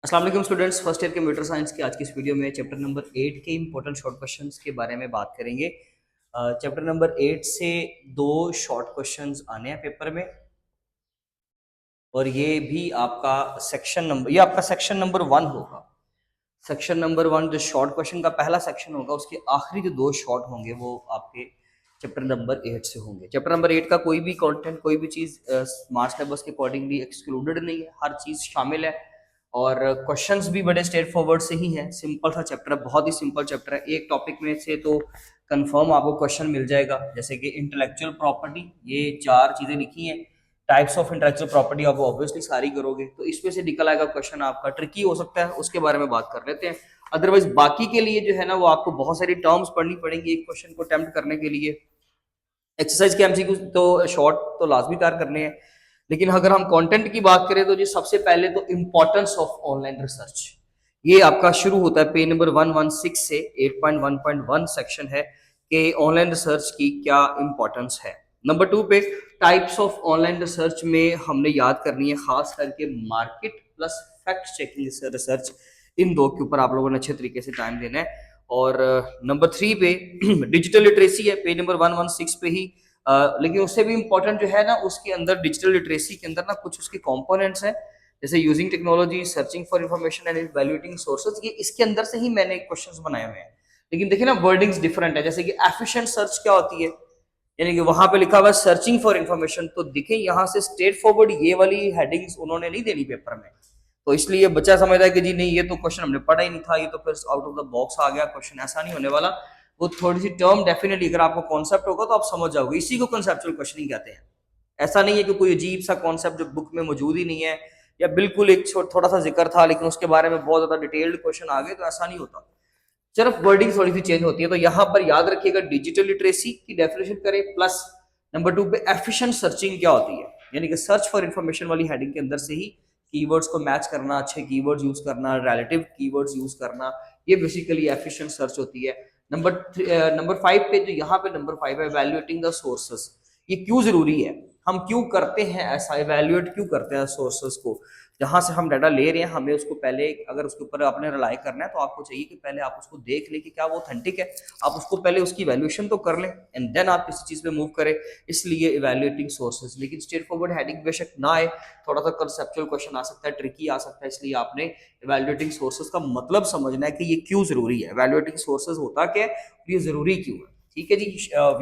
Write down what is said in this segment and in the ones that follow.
अस्सलाम वालेकुम students, first year computer science के आज की इस वीडियो में चैप्टर नंबर 8 के इंपॉर्टेंट शॉर्ट क्वेश्चंस के बारे में बात करेंगे। चैप्टर नंबर 8 से दो शॉर्ट क्वेश्चंस आने हैं पेपर में और ये आपका सेक्शन नंबर 1 होगा। सेक्शन नंबर 1 जो शॉर्ट क्वेश्चन का पहला सेक्शन होगा, उसके आखिरी जो दो शॉर्ट होंगे वो आपके चैप्टर नंबर 8 से होंगे। चैप्टर नंबर 8 का कोई भी कंटेंट, कोई भी चीज़ स्मार्ट सिलेबस के अकॉर्डिंगली एक्सक्लूडेड नहीं है, हर चीज़ शामिल है और क्वेश्चंस भी बड़े स्ट्रेट फॉरवर्ड से ही हैं। सिंपल सा चैप्टर है, बहुत ही सिंपल चैप्टर है। एक टॉपिक में से तो कंफर्म आपको क्वेश्चन मिल जाएगा, जैसे कि इंटेलेक्चुअल प्रॉपर्टी, ये 4 चीज़ें लिखी हैं। टाइप्स ऑफ इंटेलेक्चुअल प्रॉपर्टी आप ऑब्वियसली सारी करोगे तो इसमें से निकल आएगा क्वेश्चन। आपका ट्रिकी हो सकता है, उसके बारे में बात कर लेते हैं। अदरवाइज बाकी के लिए जो है ना, वो आपको बहुत सारी टर्म्स पढ़नी पड़ेंगी एक क्वेश्चन को अटेम्प्ट करने के लिए। एक्सरसाइज के एमसीक्यू तो शॉर्ट तो लाजमी तैयार करने हैं, लेकिन अगर हम कंटेंट की बात करें तो जी सबसे पहले तो इंपॉर्टेंस ऑफ ऑनलाइन रिसर्च, ये आपका शुरू होता है पेज नंबर 116 से। 8.1.1 सेक्शन है कि ऑनलाइन रिसर्च की क्या इंपॉर्टेंस है। नंबर 2 पे टाइप्स ऑफ ऑनलाइन रिसर्च में हमने याद करनी है खास करके market plus fact checking research, इन दो के ऊपर आप लोगों ने अच्छे तरीके से टाइम देना है। और नंबर 3 पे डिजिटल लिटरेसी है पेज नंबर 116 पे ही। लेकिन उससे भी इंपॉर्टेंट जो है ना, उसके अंदर डिजिटल लिटरेसी के अंदर ना कुछ उसके कंपोनेंट्स हैं, जैसे using technology, searching for information and evaluating sources. ये इसके अंदर से ही मैंने क्वेश्चंस बनाए हुए हैं, लेकिन देखिए ना वर्डिंग्स डिफरेंट है। जैसे कि एफिशिएंट सर्च क्या होती है, यानी कि वहां पे लिखा हुआ है सर्चिंग फॉर इंफॉर्मेशन, तो दिखे यहाँ से स्ट्रेट फॉरवर्ड ये वाली हेडिंग्स उन्होंने नहीं देनी पेपर में, तो इसलिए बच्चा समझता है कि जी नहीं ये तो क्वेश्चन हमने पढ़ा ही नहीं था, ये तो फिर आउट ऑफ द बॉक्स आ गया क्वेश्चन। ऐसा नहीं होने वाला। वो थोड़ी सी टर्म डेफिनेटली अगर आपको कॉन्सेप्ट होगा तो आप समझ जाओगे, इसी को कॉन्सेप्चुअल क्वेश्चनिंग कहते हैं। ऐसा नहीं है कि कोई अजीब सा कॉन्सेप्ट जो बुक में मौजूद ही नहीं है, या बिल्कुल एक थोड़ा सा जिक्र था लेकिन उसके बारे में बहुत ज्यादा डिटेल्ड क्वेश्चन आ गए, तो ऐसा नहीं होता। सिर्फ वर्डिंग थोड़ी सी चेंज होती है। तो यहाँ पर याद रखिएगा डिजिटल लिटरेसी की डेफिनेशन करें, प्लस नंबर 2 पे एफिशिएंट सर्चिंग क्या होती है, यानी कि सर्च फॉर इंफॉर्मेशन वाली हेडिंग के अंदर से ही कीवर्ड्स को मैच करना, अच्छे कीवर्ड्स यूज करना, रिलेटिव कीवर्ड्स यूज करना, ये बेसिकली एफिशिएंट सर्च होती है। नंबर 5 पे जो यहाँ पे नंबर 5 है इवैल्यूएटिंग द सोर्सेस, ये क्यों जरूरी है, हम क्यों करते हैं ऐसा, इवैल्यूएट क्यों करते हैं सोर्सेस को। जहां से हम डाटा ले रहे हैं हमें उसको पहले, अगर उसके ऊपर आपने रिलाई करना है तो आपको चाहिए कि पहले आप उसको देख लें कि क्या वो ऑथेंटिक है। आप उसको पहले उसकी वैल्यूएशन तो कर लें एंड देन आप किसी चीज पे मूव करें, इसलिए इवैल्यूएटिंग सोर्सेज। लेकिन स्ट्रेट फॉरवर्ड हेडिंग बेशक ना आए, थोड़ा सा कंसेप्चुअल क्वेश्चन आ सकता है, ट्रिकी आ सकता है, इसलिए आपने इवैल्यूएटिंग सोर्सेज का मतलब समझना है कि ये क्यों जरूरी है, इवैल्यूएटिंग सोर्सेज होता क्या है, ये जरूरी क्यों है। ठीक है जी,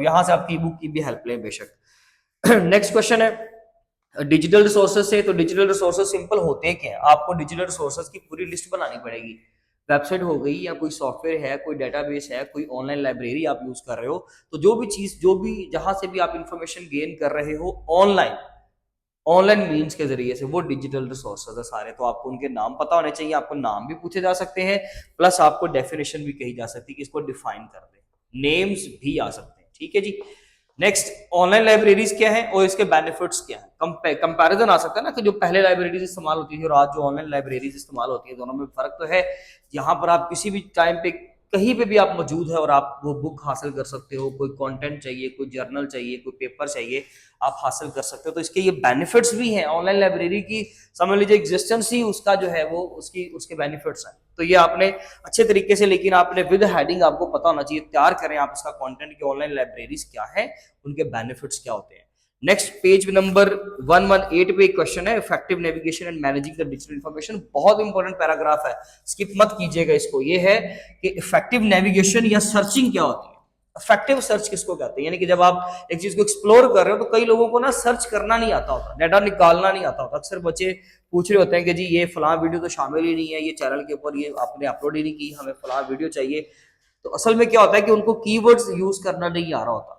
यहाँ से आपकी बुक की भी हेल्प लें बेशक। नेक्स्ट क्वेश्चन है डिजिटल रिसोर्सेज से। तो डिजिटल रिसोर्सेज सिंपल होते हैं क्या, आपको डिजिटल रिसोर्सेज की पूरी लिस्ट बनानी पड़ेगी। वेबसाइट हो गई, या कोई सॉफ्टवेयर है, कोई डेटाबेस है, कोई ऑनलाइन लाइब्रेरी आप यूज कर रहे हो, तो जो भी चीज, जो भी जहां से भी आप इंफॉर्मेशन गेन कर रहे हो ऑनलाइन, ऑनलाइन मीन्स के जरिए से, वो डिजिटल रिसोर्सेज है सारे। तो आपको उनके नाम पता होने चाहिए, आपको नाम भी पूछे जा सकते हैं, प्लस आपको डेफिनेशन भी कही जा सकती है कि इसको डिफाइन कर दे, नेम्स भी आ सकते हैं। ठीक है जी। नेक्स्ट, ऑनलाइन लाइब्रेरीज क्या है और इसके बेनिफिट्स क्या है। कंपैरिजन आ सकता है ना कि जो पहले लाइब्रेरीज इस्तेमाल होती थी और आज जो ऑनलाइन लाइब्रेरीज इस्तेमाल होती है, दोनों में फर्क तो है। यहाँ पर आप किसी भी टाइम पे कहीं पे भी आप मौजूद है और आप वो बुक हासिल कर सकते हो, कोई कंटेंट चाहिए, कोई जर्नल चाहिए, कोई पेपर चाहिए, आप हासिल कर सकते हो। तो इसके ये बेनिफिट्स भी हैं, ऑनलाइन लाइब्रेरी की समझ लीजिए एग्जिस्टेंस ही उसका जो है वो उसके बेनिफिट्स हैं। तो ये आपने अच्छे तरीके से, लेकिन आपने विद हेडिंग आपको पता होना चाहिए, तैयार करें आप इसका कंटेंट कि ऑनलाइन लाइब्रेरीज क्या है, उनके बेनिफिट्स क्या होते हैं। नेक्स्ट पेज नंबर 118 पे एक क्वेश्चन है effective navigation and managing the digital information. बहुत इंपॉर्टेंट पैराग्राफ है, स्किप मत कीजिएगा इसको। ये है कि इफेक्टिव नेविगेशन या सर्चिंग क्या होती है। इफेक्टिव सर्च किसको कहते हैं, यानी कि जब आप एक चीज को एक्सप्लोर कर रहे हो, तो कई लोगों को ना सर्च करना नहीं आता होता, डाटा निकालना नहीं आता होता। अक्सर बच्चे पूछ रहे होते हैं कि जी ये फलां वीडियो तो शामिल ही नहीं है, ये चैनल के ऊपर ये आपने अपलोड ही नहीं की, हमें फलां वीडियो चाहिए। तो असल में क्या होता है कि उनको कीवर्ड्स यूज करना नहीं आ रहा होता।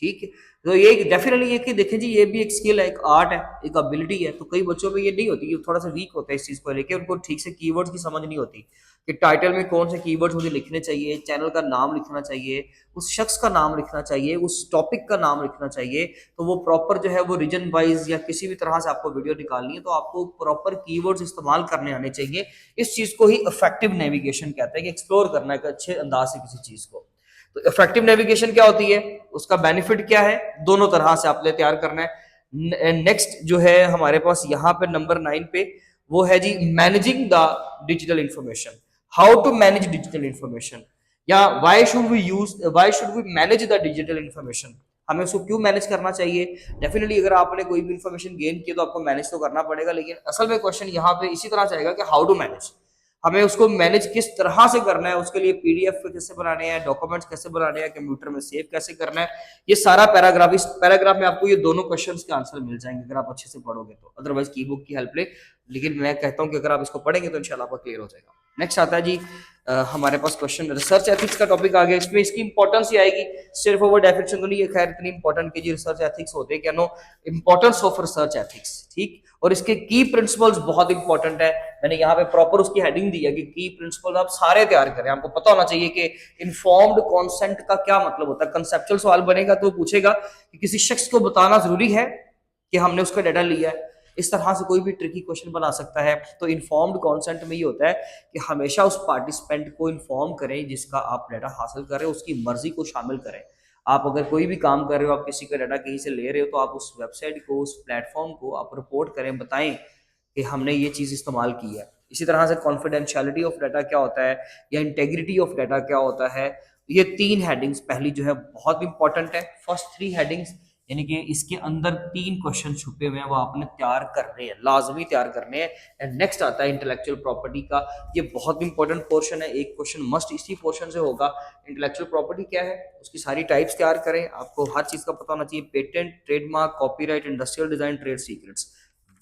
ठीक है, तो ये डेफिनेटली ये कि देखें जी, ये भी एक स्किल है, एक आर्ट है, एक एबिलिटी है। तो कई बच्चों में ये नहीं होती, ये थोड़ा सा वीक होता है इस चीज को लेके, उनको ठीक से कीवर्ड्स की समझ नहीं होती कि टाइटल में कौन से कीवर्ड्स मुझे लिखने चाहिए, चैनल का नाम लिखना चाहिए, उस शख्स का नाम लिखना चाहिए, उस टॉपिक का नाम लिखना चाहिए। तो वो प्रॉपर जो है वो रीजन वाइज या किसी भी तरह से आपको वीडियो निकालनी है, तो आपको प्रॉपर कीवर्ड्स इस्तेमाल करने आने चाहिए। इस चीज को ही इफेक्टिव नेविगेशन कहते हैं, कि एक्सप्लोर करना है अच्छे अंदाज से किसी चीज को। तो इफेक्टिव नेविगेशन क्या होती है, उसका बेनिफिट क्या है, दोनों तरह से आपने तैयार करना है। नेक्स्ट जो है हमारे पास यहाँ पे नंबर 9 पे वो है जी managing the digital information, how to manage digital information, या why should we manage the digital information, हमें उसको क्यों मैनेज करना चाहिए। डेफिनेटली अगर आपने कोई भी इंफॉर्मेशन गेन की तो आपको मैनेज तो करना पड़ेगा, लेकिन असल में क्वेश्चन यहाँ पे इसी तरह जाएगा कि हाउ टू मैनेज, हमें उसको मैनेज किस तरह से करना है, उसके लिए पीडीएफ कैसे बनाने हैं, डॉक्यूमेंट्स कैसे बनाने हैं, कंप्यूटर में सेव कैसे करना है, ये सारा पैराग्राफ, इस पैराग्राफ में आपको ये दोनों क्वेश्चंस के आंसर मिल जाएंगे अगर आप अच्छे से पढ़ोगे तो, अदरवाइज की बुक की हेल्प ले, लेकिन मैं कहता हूं कि अगर आप इसको पढ़ेंगे तो इंशाल्लाह आपका क्लियर हो जाएगा। नेक्स्ट आता है जी हमारे पास क्वेश्चन रिसर्च एथिक्स का टॉपिक आ गया, इसमें इसकी इंपॉर्टेंस ये आएगी, सिर्फ वो डेफिनेशन तो नहीं है खैर इतनी इंपॉर्टेंट कि जी रिसर्च एथिक्स होते क्या, no, importance of research ethics, ठीक, और इसके की प्रिंसिपल्स बहुत इंपॉर्टेंट है, मैंने यहाँ पे प्रॉपर उसकी हेडिंग दी है कि की प्रिंसिपल आप सारे तैयार करें, आपको पता होना चाहिए कि इन्फॉर्म्ड कॉन्सेंट का क्या मतलब होता है, कंसेप्चुअल सवाल बनेगा तो पूछेगा कि किसी शख्स को बताना जरूरी है कि हमने उसका डाटा लिया है, इस तरह से कोई भी ट्रिकी क्वेश्चन बना सकता है। तो इन्फॉर्म्ड कॉन्सेंट में ये होता है कि हमेशा उस पार्टिसिपेंट को इन्फॉर्म करें जिसका आप डाटा हासिल कर रहे हो, उसकी मर्जी को शामिल करें। आप अगर कोई भी काम कर रहे हो, आप किसी का डाटा कहीं से ले रहे हो, तो आप उस वेबसाइट को, उस प्लेटफॉर्म को आप रिपोर्ट करें, बताएं कि हमने ये चीज इस्तेमाल की है। इसी तरह से कॉन्फिडेंशियलिटी ऑफ डाटा क्या होता है, या इंटेग्रिटी ऑफ डाटा क्या होता है, ये तीन हेडिंग्स पहली जो है बहुत इंपॉर्टेंट है। फर्स्ट थ्री हेडिंग्स यानी कि इसके अंदर तीन क्वेश्चन छुपे हुए हैं, वो आपने तैयार करने हैं, लाजमी तैयार करने हैं। एंड नेक्स्ट आता है इंटेलेक्चुअल प्रॉपर्टी का, ये बहुत इंपॉर्टेंट पोर्शन है, एक क्वेश्चन मस्ट इसी पोर्शन से होगा। इंटेलेक्चुअल प्रॉपर्टी क्या है, उसकी सारी टाइप्स तैयार करें, आपको हर चीज का पता होना चाहिए, patent, trademark, copyright, industrial design, trade secrets,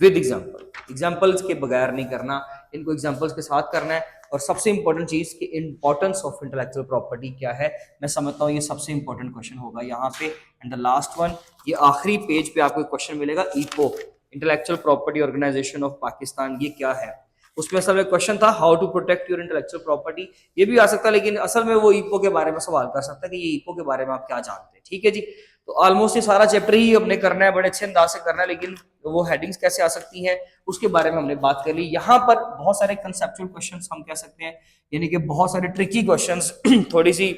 with examples के बगैर नहीं करना, इनको एग्जाम्पल्स के साथ करना है। और सबसे इंपॉर्टेंट चीज कि इंपॉर्टेंस ऑफ इंटेलेक्चुअल प्रॉपर्टी क्या है, मैं समझता हूँ ये सबसे इंपॉर्टेंट क्वेश्चन होगा यहाँ पे। एंड द लास्ट वन, ये आखिरी पेज पे आपको क्वेश्चन मिलेगा, IPO, intellectual property organisation of Pakistan, ये क्या है। उसमें असल में क्वेश्चन था how to protect your intellectual property, ये भी आ सकता है, लेकिन असल में वो ईपो के बारे में सवाल कर सकता है कि ये ईपो के बारे में आप क्या जानते हैं, ठीक है जी। तो ऑलमोस्ट ये सारा चैप्टर ही हमने करना है, बड़े अच्छे अंदाज से करना है, लेकिन वो हेडिंग्स कैसे आ सकती हैं उसके बारे में हमने बात कर ली। यहाँ पर बहुत सारे कंसेप्चुअल क्वेश्चंस हम कह सकते हैं, यानी कि बहुत सारे ट्रिकी क्वेश्चंस थोड़ी सी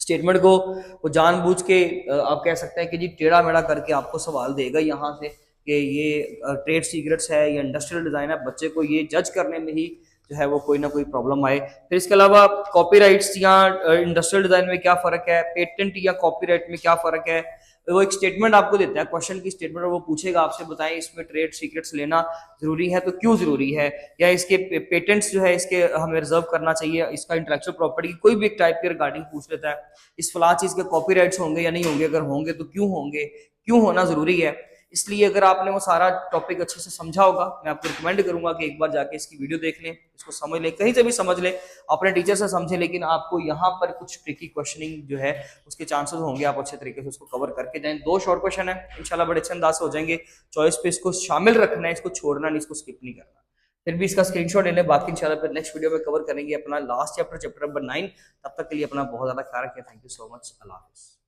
स्टेटमेंट को वो जानबूझ के आप कह सकते हैं कि जी टेढ़ा मेढ़ा करके आपको सवाल देगा यहाँ से कि ये ट्रेड सीक्रेट्स है या इंडस्ट्रियल डिजाइन है, बच्चे को ये जज करने में ही जो है वो कोई ना कोई प्रॉब्लम आए। फिर इसके अलावा कॉपीराइट्स या इंडस्ट्रियल डिजाइन में क्या फर्क है, पेटेंट या कॉपीराइट में क्या फर्क है, वो एक स्टेटमेंट आपको देता है, क्वेश्चन की स्टेटमेंट, और वो पूछेगा आपसे बताएं इसमें ट्रेड सीक्रेट्स लेना जरूरी है तो क्यों जरूरी है, या इसके पेटेंट्स जो है इसके हमें रिजर्व करना चाहिए, इसका इंटेलेक्चुअल प्रॉपर्टी कोई भी एक टाइप के रिगार्डिंग पूछ लेता है, इस फला चीज के कॉपीराइट्स होंगे या नहीं होंगे, अगर होंगे तो क्यों होंगे, क्यों होना जरूरी है। इसलिए अगर आपने वो सारा टॉपिक अच्छे से समझा होगा, मैं आपको रिकमेंड करूंगा कि एक बार जाके इसकी वीडियो देख लें, इसको समझ लें, कहीं से भी समझ लें, अपने टीचर से समझें, लेकिन आपको यहाँ पर कुछ ट्रिकी क्वेश्चनिंग जो है उसके चांसेस होंगे, आप अच्छे तरीके से उसको कवर करके जाएं। दो शॉर्ट क्वेश्चन है, इंशाल्लाह बड़े अच्छे अंदाज से हो जाएंगे। चॉइस पे इसको शामिल रखना है, इसको छोड़ना नहीं, इसको स्किप नहीं करना। फिर भी इसका स्क्रीनशॉट ले लें, बाकी इंशाल्लाह फिर नेक्स्ट वीडियो में कवर करेंगे अपना लास्ट चैप्टर, चैप्टर नंबर 9। तब तक के लिए अपना बहुत ज्यादा ख्याल रखें। थैंक यू सो मच, अल्लाह हाफिज़।